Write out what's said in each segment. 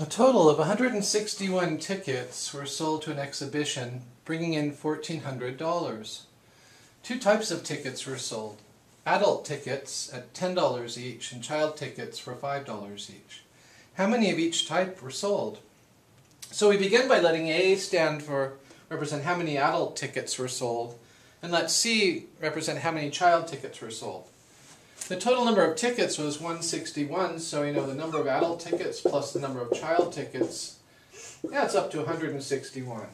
A total of 161 tickets were sold to an exhibition, bringing in $1,400. Two types of tickets were sold. Adult tickets at $10 each and child tickets for $5 each. How many of each type were sold? So we begin by letting A represent how many adult tickets were sold, and let C represent how many child tickets were sold. The total number of tickets was 161, so you know the number of adult tickets plus the number of child tickets adds up to 161.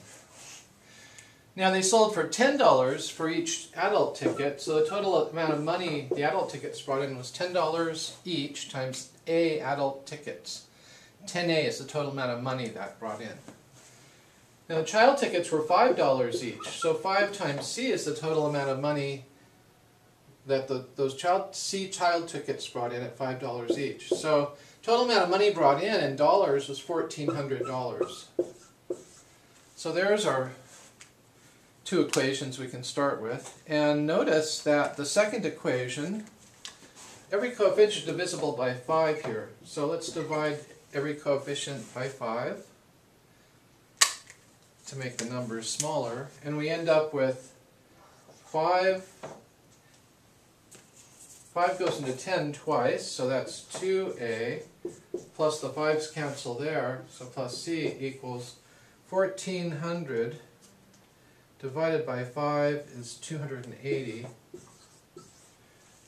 Now they sold for $10 for each adult ticket, so the total amount of money the adult tickets brought in was $10 each times A adult tickets. 10A is the total amount of money that brought in. Now the child tickets were $5 each, so 5 times C is the total amount of money that those C child tickets brought in at $5 each. So total amount of money brought in dollars was $1,400. So there's our two equations we can start with. And notice that the second equation, every coefficient is divisible by 5 here. So let's divide every coefficient by 5 to make the numbers smaller. And we end up with 5 goes into 10 twice, so that's 2A, plus the 5's cancel there, so plus C equals 1,400 divided by 5 is 280.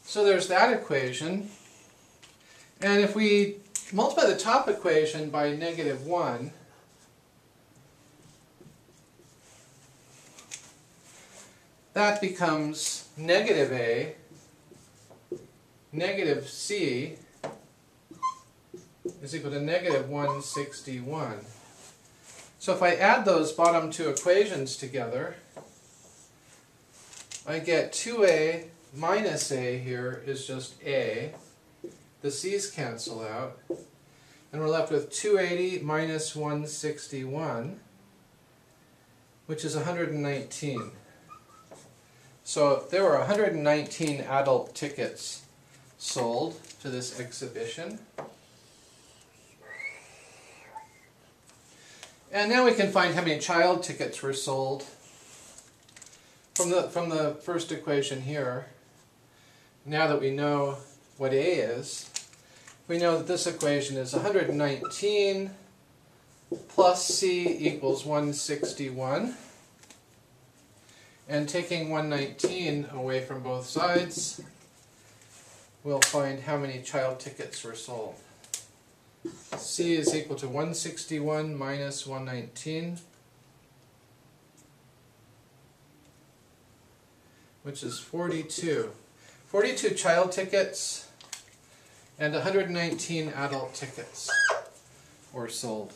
So there's that equation. And if we multiply the top equation by -1, that becomes negative A, negative C is equal to negative 161. So if I add those bottom two equations together, I get 2A minus A here is just A. The C's cancel out. And we're left with 280 minus 161, which is 119. So there were 119 adult tickets sold to this exhibition. And now we can find how many child tickets were sold from the first equation here. Now that we know what A is, we know that this equation is 119 plus C equals 161. And taking 119 away from both sides, we'll find how many child tickets were sold. C is equal to 161 minus 119, which is 42. 42 child tickets and 119 adult tickets were sold.